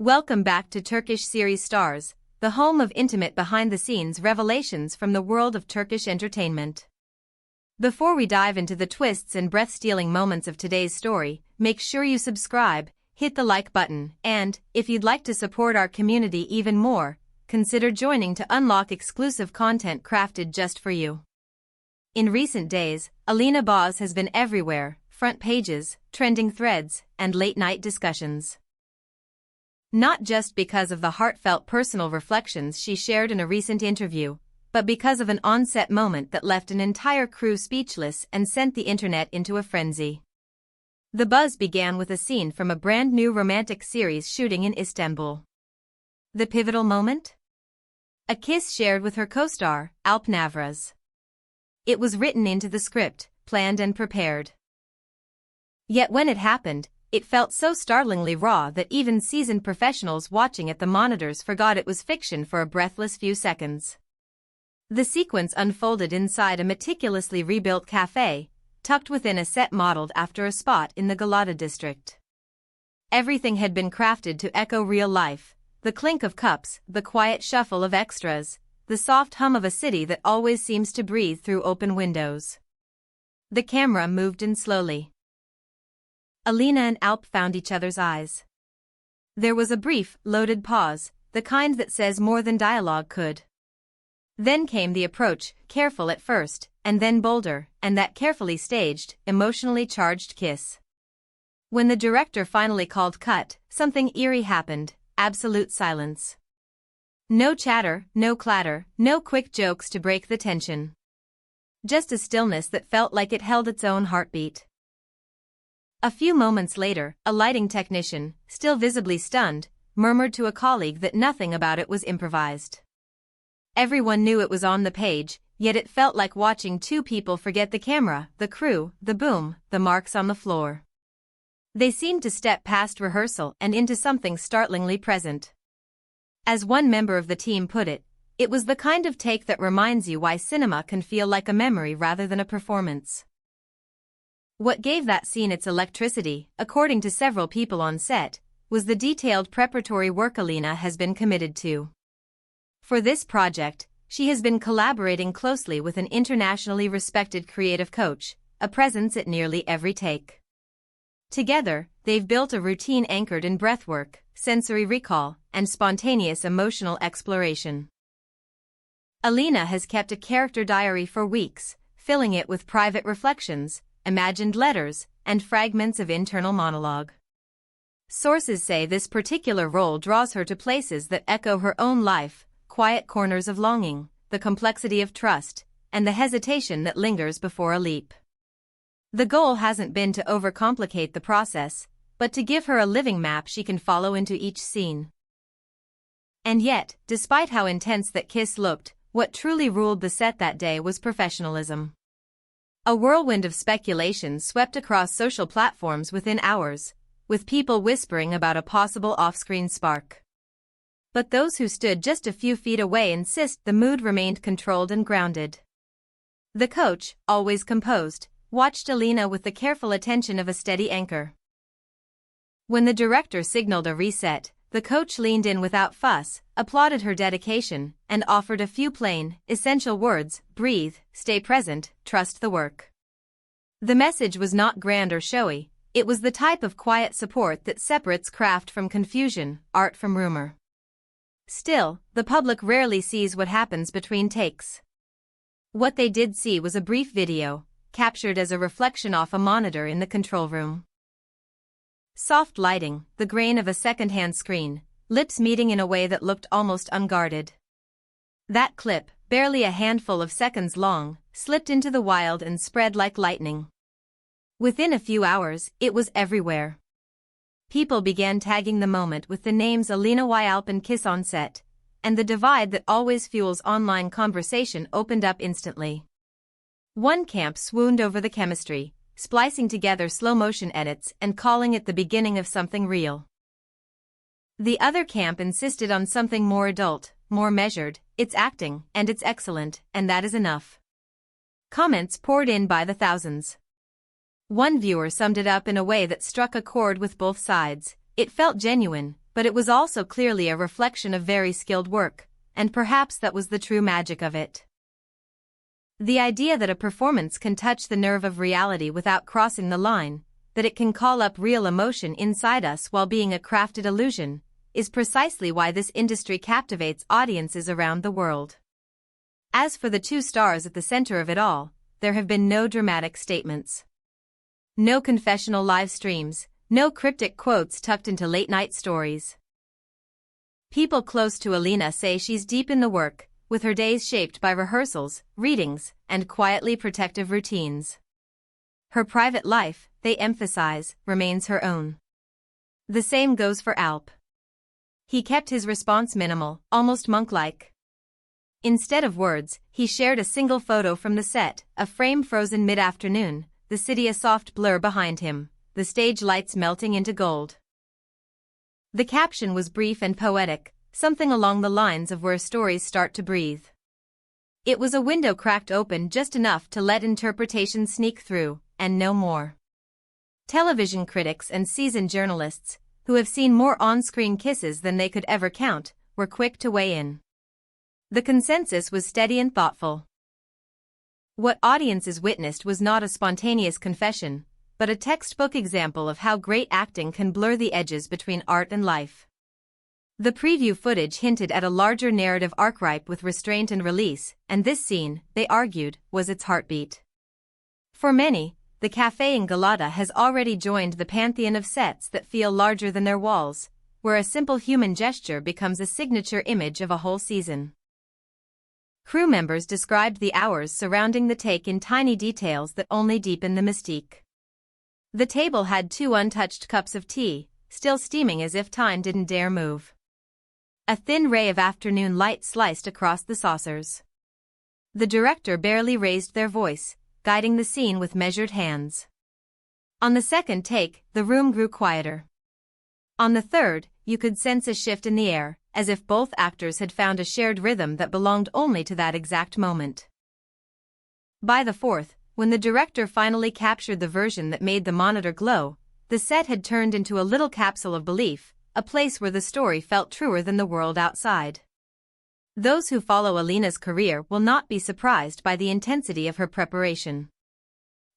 Welcome back to Turkish Series Stars, the home of intimate behind-the-scenes revelations from the world of Turkish entertainment. Before we dive into the twists and breath-stealing moments of today's story, make sure you subscribe, hit the like button, and, if you'd like to support our community even more, consider joining to unlock exclusive content crafted just for you. In recent days, Alina has been everywhere, front pages, trending threads, and late-night discussions. Not just because of the heartfelt personal reflections she shared in a recent interview, but because of an on-set moment that left an entire crew speechless and sent the internet into a frenzy. The buzz began with a scene from a brand-new romantic series shooting in Istanbul. The pivotal moment? A kiss shared with her co-star, Navruz. It was written into the script, planned and prepared. Yet when it happened, it felt so startlingly raw that even seasoned professionals watching at the monitors forgot it was fiction for a breathless few seconds. The sequence unfolded inside a meticulously rebuilt cafe, tucked within a set modeled after a spot in the Galata district. Everything had been crafted to echo real life: the clink of cups, the quiet shuffle of extras, the soft hum of a city that always seems to breathe through open windows. The camera moved in slowly. Alina and Alp found each other's eyes. There was a brief, loaded pause, the kind that says more than dialogue could. Then came the approach, careful at first, and then bolder, and that carefully staged, emotionally charged kiss. When the director finally called cut, something eerie happened: absolute silence. No chatter, no clatter, no quick jokes to break the tension. Just a stillness that felt like it held its own heartbeat. A few moments later, a lighting technician, still visibly stunned, murmured to a colleague that nothing about it was improvised. Everyone knew it was on the page, yet it felt like watching two people forget the camera, the crew, the boom, the marks on the floor. They seemed to step past rehearsal and into something startlingly present. As one member of the team put it, it was the kind of take that reminds you why cinema can feel like a memory rather than a performance. What gave that scene its electricity, according to several people on set, was the detailed preparatory work Alina has been committed to. For this project, she has been collaborating closely with an internationally respected creative coach, a presence at nearly every take. Together, they've built a routine anchored in breathwork, sensory recall, and spontaneous emotional exploration. Alina has kept a character diary for weeks, filling it with private reflections, imagined letters, and fragments of internal monologue. Sources say this particular role draws her to places that echo her own life: quiet corners of longing, the complexity of trust, and the hesitation that lingers before a leap. The goal hasn't been to overcomplicate the process, but to give her a living map she can follow into each scene. And yet, despite how intense that kiss looked, what truly ruled the set that day was professionalism. A whirlwind of speculation swept across social platforms within hours, with people whispering about a possible off-screen spark. But those who stood just a few feet away insist the mood remained controlled and grounded. The coach, always composed, watched Alina with the careful attention of a steady anchor. When the director signaled a reset, the coach leaned in without fuss, applauded her dedication, and offered a few plain, essential words: breathe, stay present, trust the work. The message was not grand or showy, it was the type of quiet support that separates craft from confusion, art from rumor. Still, the public rarely sees what happens between takes. What they did see was a brief video, captured as a reflection off a monitor in the control room. Soft lighting, the grain of a second-hand screen, lips meeting in a way that looked almost unguarded. That clip, barely a handful of seconds long, slipped into the wild and spread like lightning. Within a few hours, it was everywhere. People began tagging the moment with the names Alina Alp and Kiss on set, and the divide that always fuels online conversation opened up instantly. One camp swooned over the chemistry, splicing together slow-motion edits and calling it the beginning of something real. The other camp insisted on something more adult, more measured: it's acting, and it's excellent, and that is enough. Comments poured in by the thousands. One viewer summed it up in a way that struck a chord with both sides: it felt genuine, but it was also clearly a reflection of very skilled work, and perhaps that was the true magic of it. The idea that a performance can touch the nerve of reality without crossing the line, that it can call up real emotion inside us while being a crafted illusion, is precisely why this industry captivates audiences around the world. As for the two stars at the center of it all, there have been no dramatic statements. No confessional live streams, no cryptic quotes tucked into late-night stories. People close to Alina say she's deep in the work, with her days shaped by rehearsals, readings, and quietly protective routines. Her private life, they emphasize, remains her own. The same goes for Alp. He kept his response minimal, almost monk-like. Instead of words, he shared a single photo from the set, a frame frozen mid-afternoon, the city a soft blur behind him, the stage lights melting into gold. The caption was brief and poetic, something along the lines of where stories start to breathe. It was a window cracked open just enough to let interpretation sneak through, and no more. Television critics and seasoned journalists, who have seen more on-screen kisses than they could ever count, were quick to weigh in. The consensus was steady and thoughtful. What audiences witnessed was not a spontaneous confession, but a textbook example of how great acting can blur the edges between art and life. The preview footage hinted at a larger narrative arc ripe with restraint and release, and this scene, they argued, was its heartbeat. For many, the cafe in Galata has already joined the pantheon of sets that feel larger than their walls, where a simple human gesture becomes a signature image of a whole season. Crew members described the hours surrounding the take in tiny details that only deepen the mystique. The table had 2 untouched cups of tea, still steaming as if time didn't dare move. A thin ray of afternoon light sliced across the saucers. The director barely raised their voice, guiding the scene with measured hands. On the second take, the room grew quieter. On the third, you could sense a shift in the air, as if both actors had found a shared rhythm that belonged only to that exact moment. By the fourth, when the director finally captured the version that made the monitor glow, the set had turned into a little capsule of belief, a place where the story felt truer than the world outside. Those who follow Alina's career will not be surprised by the intensity of her preparation.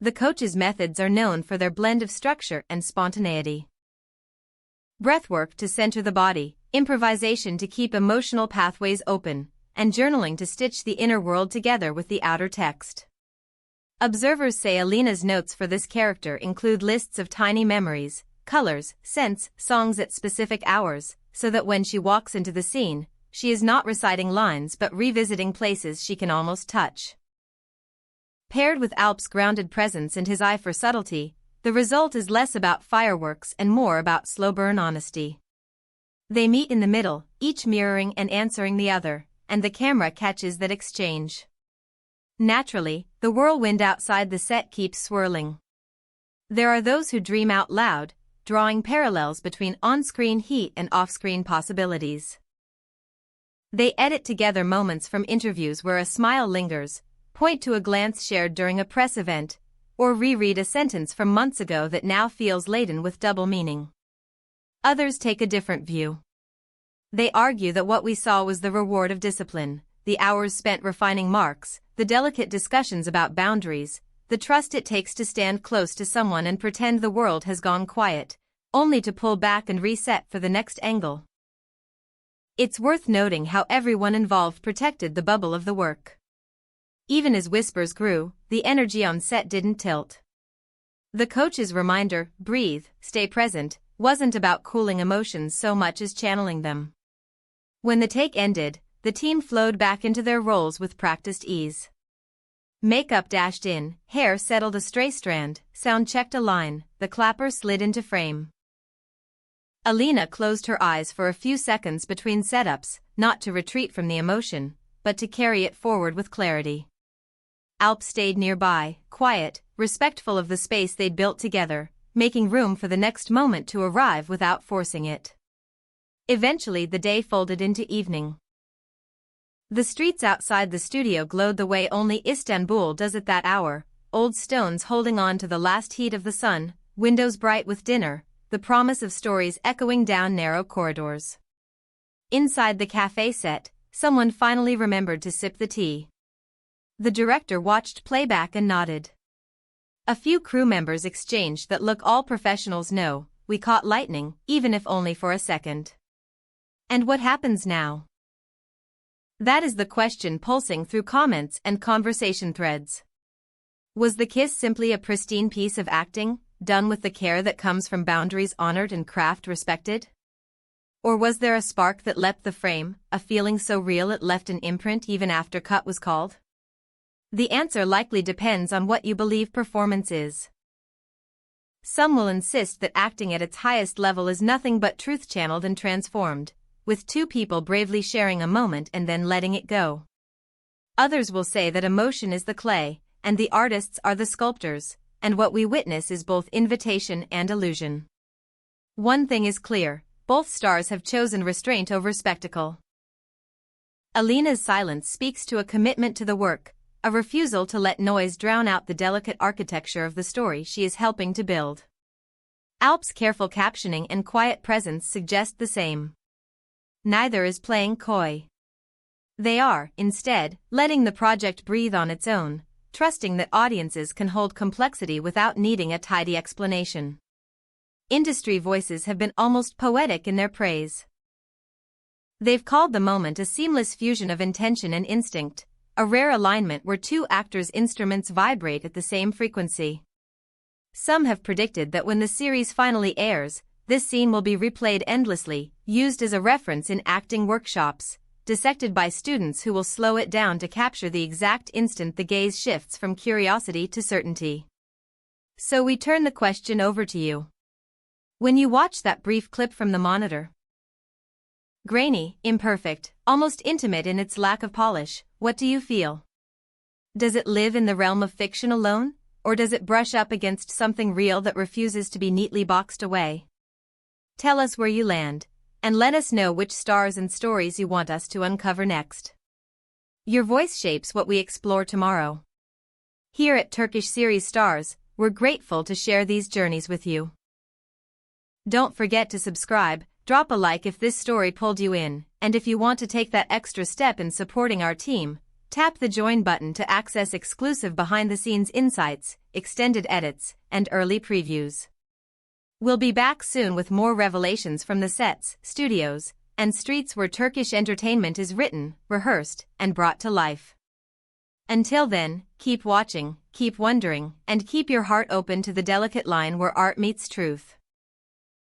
The coach's methods are known for their blend of structure and spontaneity. Breathwork to center the body, improvisation to keep emotional pathways open, and journaling to stitch the inner world together with the outer text. Observers say Alina's notes for this character include lists of tiny memories, colors, scents, songs at specific hours, so that when she walks into the scene, she is not reciting lines but revisiting places she can almost touch. Paired with Alp's grounded presence and his eye for subtlety, the result is less about fireworks and more about slow-burn honesty. They meet in the middle, each mirroring and answering the other, and the camera catches that exchange. Naturally, the whirlwind outside the set keeps swirling. There are those who dream out loud, drawing parallels between on-screen heat and off-screen possibilities. They edit together moments from interviews where a smile lingers, point to a glance shared during a press event, or reread a sentence from months ago that now feels laden with double meaning. Others take a different view. They argue that what we saw was the reward of discipline, the hours spent refining marks, the delicate discussions about boundaries, the trust it takes to stand close to someone and pretend the world has gone quiet, only to pull back and reset for the next angle. It's worth noting how everyone involved protected the bubble of the work. Even as whispers grew, the energy on set didn't tilt. The coach's reminder, breathe, stay present, wasn't about cooling emotions so much as channeling them. When the take ended, the team flowed back into their roles with practiced ease. Makeup dashed in, hair settled a stray strand, sound checked a line, the clapper slid into frame. Alina closed her eyes for a few seconds between setups, not to retreat from the emotion, but to carry it forward with clarity. Alp stayed nearby, quiet, respectful of the space they'd built together, making room for the next moment to arrive without forcing it. Eventually the day folded into evening. The streets outside the studio glowed the way only Istanbul does at that hour, old stones holding on to the last heat of the sun, windows bright with dinner, the promise of stories echoing down narrow corridors. Inside the cafe set, someone finally remembered to sip the tea. The director watched playback and nodded. A few crew members exchanged that look all professionals know, we caught lightning, even if only for a second. And what happens now? That is the question pulsing through comments and conversation threads. Was the kiss simply a pristine piece of acting, done with the care that comes from boundaries honored and craft respected? Or was there a spark that leapt the frame, a feeling so real it left an imprint even after cut was called? The answer likely depends on what you believe performance is. Some will insist that acting at its highest level is nothing but truth channeled and transformed, with two people bravely sharing a moment and then letting it go. Others will say that emotion is the clay, and the artists are the sculptors, and what we witness is both invitation and illusion. One thing is clear, both stars have chosen restraint over spectacle. Alina's silence speaks to a commitment to the work, a refusal to let noise drown out the delicate architecture of the story she is helping to build. Alp's careful captioning and quiet presence suggest the same. Neither is playing coy. They are, instead, letting the project breathe on its own, trusting that audiences can hold complexity without needing a tidy explanation. Industry voices have been almost poetic in their praise. They've called the moment a seamless fusion of intention and instinct, a rare alignment where two actors' instruments vibrate at the same frequency. Some have predicted that when the series finally airs, this scene will be replayed endlessly, used as a reference in acting workshops, dissected by students who will slow it down to capture the exact instant the gaze shifts from curiosity to certainty. So we turn the question over to you. When you watch that brief clip from the monitor, grainy, imperfect, almost intimate in its lack of polish, what do you feel? Does it live in the realm of fiction alone, or does it brush up against something real that refuses to be neatly boxed away? Tell us where you land, and let us know which stars and stories you want us to uncover next. Your voice shapes what we explore tomorrow. Here at Turkish Series Stars, we're grateful to share these journeys with you. Don't forget to subscribe, drop a like if this story pulled you in, and if you want to take that extra step in supporting our team, tap the join button to access exclusive behind-the-scenes insights, extended edits, and early previews. We'll be back soon with more revelations from the sets, studios, and streets where Turkish entertainment is written, rehearsed, and brought to life. Until then, keep watching, keep wondering, and keep your heart open to the delicate line where art meets truth.